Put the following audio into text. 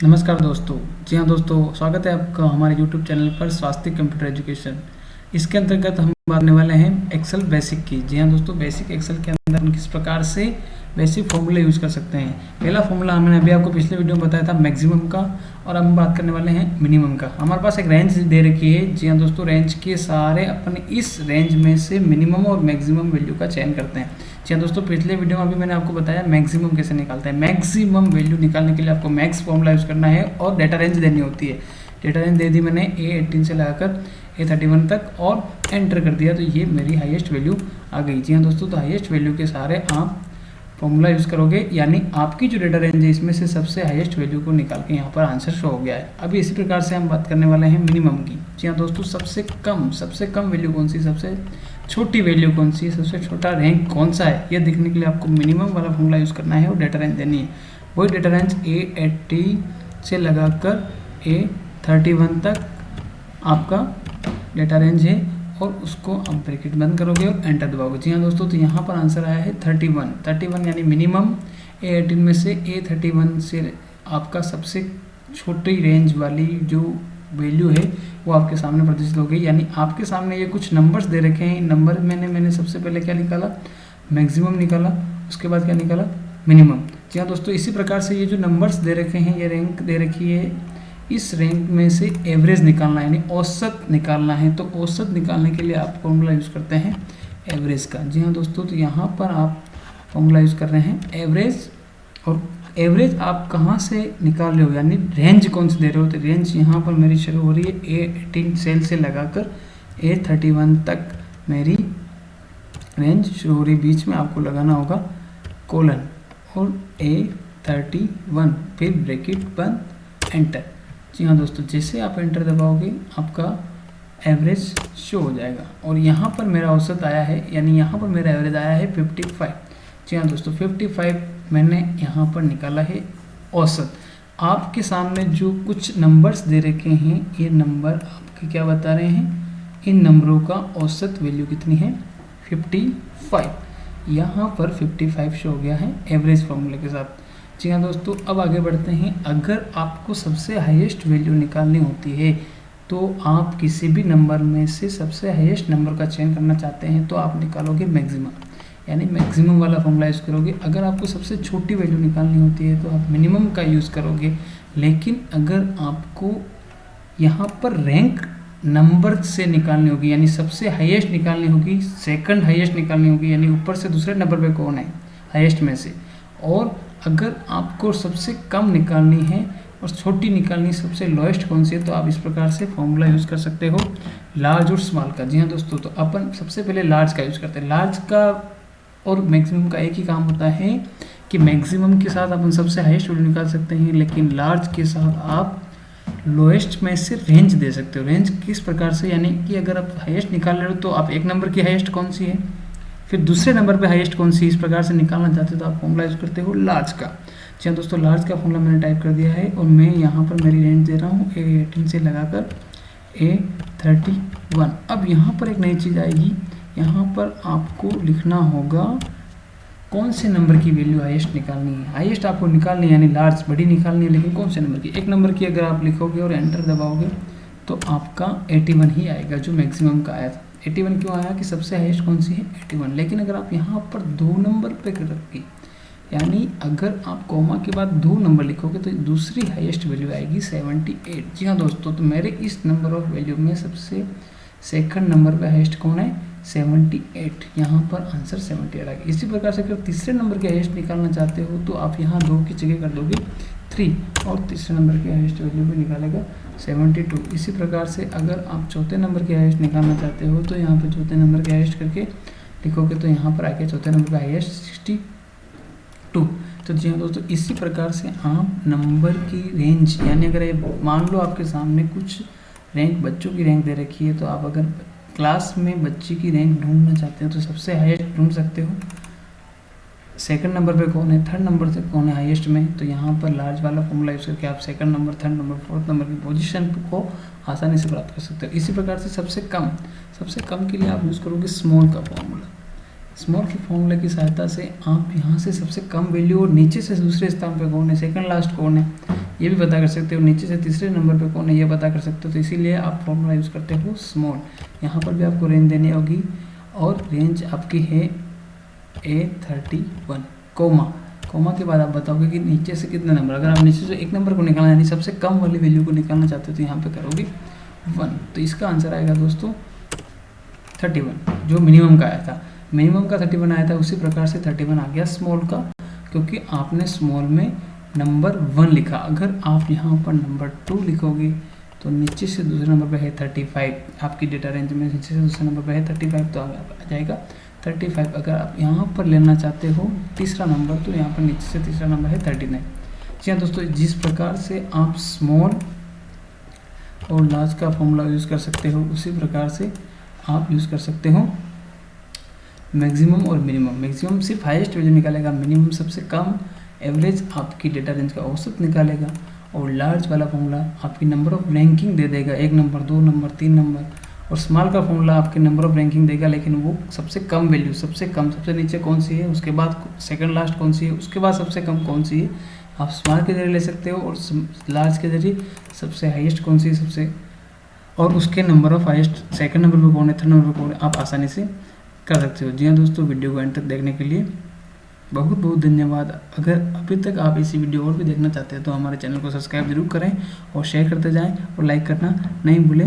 नमस्कार दोस्तों। जी हाँ दोस्तों, स्वागत है आपका हमारे YouTube चैनल पर स्वास्थ्य कंप्यूटर एजुकेशन। इसके अंतर्गत हम बात करने वाले हैं एक्सेल बेसिक की। जी हाँ दोस्तों, बेसिक एक्सेल के अंदर हम किस प्रकार से बेसिक फॉर्मूला यूज़ कर सकते हैं। पहला फॉर्मूला हमने अभी आपको पिछले वीडियो में बताया था मैक्सिमम का, और अब हम बात करने वाले हैं मिनिमम का। हमारे पास एक रेंज दे रखी है। जी हाँ दोस्तों, रेंज के सारे अपने इस रेंज में से मिनिमम और मैक्सिमम वैल्यू का चयन करते हैं। जी हाँ दोस्तों, पिछले वीडियो में अभी मैंने आपको बताया मैक्सिमम कैसे निकालते हैं। मैक्सिमम वैल्यू निकालने के लिए आपको मैक्स फॉर्मूला यूज़ करना है और डेटा रेंज देनी होती है। डेटा रेंज दे दी मैंने A18 से लगाकर A31 तक और एंटर कर दिया, तो ये मेरी हाईएस्ट वैल्यू आ गई। जी हाँ दोस्तों, तो हाईएस्ट वैल्यू के सारे आप फॉर्मूला यूज़ करोगे, यानी आपकी जो डेटा रेंज है इसमें से सबसे हाईएस्ट वैल्यू को निकाल के यहाँ पर आंसर शो हो गया है। अभी इसी प्रकार से हम बात करने वाले हैं मिनिमम की। जी हाँ दोस्तों, सबसे कम वैल्यू कौन सी, सबसे छोटी वैल्यू कौन सी, सबसे छोटा रैंक कौन सा है, यह देखने के लिए आपको मिनिमम वाला फॉर्मूला यूज़ करना है और डेटा रेंज देनी है। वही डेटा रेंज A80 से लगाकर A31 तक आपका डेटा रेंज है, और उसको आप ब्रैकेट बंद करोगे और एंटर दबाओगे। जी हाँ दोस्तों, तो यहाँ पर आंसर आया है 31 यानी मिनिमम। A18 में से A31 से आपका सबसे छोटी रेंज वाली जो वैल्यू है वो आपके सामने प्रदर्शित हो गई। यानी आपके सामने ये कुछ नंबर्स दे रखे हैं। नंबर मैंने सबसे पहले क्या निकाला, मैक्सिमम निकाला, उसके बाद क्या निकाला, मिनिमम। जी हाँ दोस्तों, इसी प्रकार से ये जो नंबर्स दे रखे हैं, ये रैंक दे रखी है, इस रैंक में से एवरेज निकालना है, यानी औसत निकालना है। तो औसत निकालने के लिए आप फॉर्मूला यूज़ करते हैं एवरेज का। जी हाँ दोस्तों, तो यहाँ पर आप फॉर्मूला यूज़ कर रहे हैं एवरेज। और एवरेज आप कहाँ से निकाल रहे हो, यानी रेंज कौन से दे रहे हो, तो रेंज यहाँ पर मेरी शुरू हो रही है A18 सेल से लगाकर A31 तक मेरी रेंज शुरू हो रही। बीच में आपको लगाना होगा कोलन और A31, फिर ब्रैकेट बंद, एंटर। जी हाँ दोस्तों, जैसे आप एंटर दबाओगे आपका एवरेज शो हो जाएगा, और यहाँ पर मेरा औसत आया है, यानी यहाँ पर मेरा एवरेज आया है 55। जी हाँ दोस्तों, 55 मैंने यहाँ पर निकाला है औसत। आपके सामने जो कुछ नंबर्स दे रखे हैं, ये नंबर आपके क्या बता रहे हैं, इन नंबरों का औसत वैल्यू कितनी है, 55। यहाँ पर 55 शो हो गया है एवरेज फॉर्मूले के साथ। जी हाँ दोस्तों, अब आगे बढ़ते हैं। अगर आपको सबसे हाईएस्ट वैल्यू निकालनी होती है, तो आप किसी भी नंबर में से सबसे हाईएस्ट नंबर का चयन करना चाहते हैं, तो आप निकालोगे मैक्सिमम, यानी मैक्सिमम वाला फॉर्मूला यूज़ करोगे। अगर आपको सबसे छोटी वैल्यू निकालनी होती है तो आप मिनिमम का यूज़ करोगे। लेकिन अगर आपको यहाँ पर रैंक नंबर से निकालनी होगी, यानी सबसे हाईएस्ट निकालनी होगी, सेकंड हाईएस्ट निकालनी होगी, यानी ऊपर से दूसरे नंबर पे कौन है हाईएस्ट में से, और अगर आपको सबसे कम निकालनी है और छोटी निकालनी सबसे लोएस्ट कौन सी है, तो आप इस प्रकार से फॉर्मूला यूज़ कर सकते हो लार्ज और स्मॉल का। जी हाँ दोस्तों, तो अपन सबसे पहले लार्ज का यूज़ करते हैं। लार्ज का और मैक्सिमम का एक ही काम होता है कि मैक्सिमम के साथ अपन सबसे हाईएस्ट वैल्यू निकाल सकते हैं, लेकिन लार्ज के साथ आप लोएस्ट में से रेंज दे सकते हो। रेंज किस प्रकार से, यानी कि अगर आप हाईएस्ट निकाल रहे हो तो आप एक नंबर की हाईएस्ट कौन सी है, फिर दूसरे नंबर पे हाईएस्ट कौन सी, इस प्रकार से निकालना चाहते हो तो आप फॉर्मूला यूज़ करते हो लार्ज का। जी हाँ दोस्तों, लार्ज का फॉर्मूला मैंने टाइप कर दिया है, और मैं यहाँ पर मेरी रेंज दे रहा हूँ A18 से लगाकर A31। अब यहाँ पर एक नई चीज़ आएगी, यहाँ पर आपको लिखना होगा कौन से नंबर की वैल्यू हाईएस्ट निकालनी है। हाईएस्ट आपको निकालनी है, यानी लार्ज बड़ी निकालनी है, लेकिन कौन से नंबर की, एक नंबर की अगर आप लिखोगे और एंटर दबाओगे तो आपका 81 ही आएगा, जो मैक्सिमम का आया था। 81 क्यों आया, कि सबसे हाईएस्ट कौन सी है, 81। लेकिन अगर आप यहाँ पर 2 नंबर पे रखोगे, यानी अगर आप कॉमा के बाद 2 नंबर लिखोगे, तो दूसरी हाईएस्ट वैल्यू आएगी 78। जी हाँ दोस्तों, तो मेरे इस नंबर ऑफ वैल्यू में सबसे सेकंड नंबर पे हाईएस्ट कौन है, 78। यहाँ पर आंसर 78 आ गया। इसी प्रकार से अगर तीसरे नंबर के हाईएस्ट निकालना चाहते हो तो आप यहाँ 2 की जगह कर दोगे 3, और तीसरे नंबर के हाईएस्ट वैल्यू पे निकालेगा 72। इसी प्रकार से अगर आप चौथे नंबर के हाईएस्ट निकालना चाहते हो तो यहाँ पे चौथे नंबर के हाईएस्ट करके लिखोगे, तो यहाँ पर आके चौथे नंबर का हाईएस्ट 62। तो जी हाँ दोस्तों, इसी प्रकार से आप नंबर की रेंज, यानी अगर ये मान लो आपके सामने कुछ रैंक, बच्चों की रैंक दे रखी है, तो आप अगर क्लास में बच्चे की रैंक ढूंढना चाहते हो तो सबसे हाईएस्ट ढूंढ सकते हो, सेकंड नंबर पे कौन है, थर्ड नंबर से कौन है हाईएस्ट में, तो यहाँ पर लार्ज वाला फॉर्मूला यूज़ करके आप second number, third number, fourth number की पोजीशन को आसानी से प्राप्त कर सकते हो। इसी प्रकार से सबसे कम के लिए आप यूज़ करोगे स्मॉल का फॉर्मूला। स्मॉल की फॉर्मूला की सहायता से आप यहाँ से सबसे कम वैल्यू और नीचे से दूसरे स्थान पे कौन है, सेकंड लास्ट कौन है, ये भी पता कर सकते हो। नीचे से तीसरे नंबर पे कौन है, ये पता कर सकते हो। तो इसीलिए आप फॉर्मूला यूज़ करते हो स्मॉल। यहाँ पर भी आपको रेंज देनी होगी और रेंज आपकी है A31, कोमा के बाद आप बताओगे कि नीचे से कितने नंबर। अगर आप नीचे से एक नंबर को निकालना यानी सबसे कम वाली वैल्यू को निकालना चाहते हो तो यहाँ पे करोगे 1। तो इसका आंसर आएगा दोस्तों 31, जो मिनिमम का आया था। मिनिमम का 31 आया था, उसी प्रकार से 31 आ गया स्मॉल का, क्योंकि आपने स्मॉल में नंबर 1 लिखा। अगर आप यहाँ पर नंबर 2 लिखोगे तो नीचे से दूसरे नंबर पे है 35, आपकी डेटा रेंज में नीचे से दूसरे नंबर पे है 35, तो आ जाएगा 35। अगर आप यहाँ पर लेना चाहते हो तीसरा नंबर तो यहाँ पर नीचे से तीसरा नंबर है 39। जी हाँ दोस्तों, जिस प्रकार से आप स्मॉल और लार्ज का फॉर्मूला यूज़ कर सकते हो उसी प्रकार से आप यूज़ कर सकते हो मैक्सिमम और मिनिमम। मैक्सिमम सिर्फ हाईएस्ट वैल्यू निकालेगा, मिनिमम सबसे कम एवरेज आपकी डेटा रेंज का औसत निकालेगा, और लार्ज वाला फॉर्मूला आपकी नंबर ऑफ रैंकिंग दे देगा, 1 नंबर 2 नंबर 3 नंबर। और स्मॉल का फॉर्मूला आपके नंबर ऑफ रैंकिंग देगा, लेकिन वो सबसे कम वैल्यू, सबसे कम, सबसे नीचे कौन सी है, उसके बाद सेकंड लास्ट कौन सी है, उसके बाद सबसे कम कौन सी है, आप स्मॉल के जरिए ले सकते हो। और लार्ज के जरिए सबसे हाईएस्ट कौन सी है, सबसे, और उसके number of highest second number पर कौन है, थर्ड नंबर पर कौन है, आप आसानी से कर सकते हो। जी हाँ दोस्तों, वीडियो को एंड तक देखने के लिए बहुत बहुत धन्यवाद। अगर अभी तक आप इसी वीडियो और भी देखना चाहते हैं तो हमारे चैनल को सब्सक्राइब जरूर करें और शेयर करते जाएं और लाइक करना नहीं भूलें।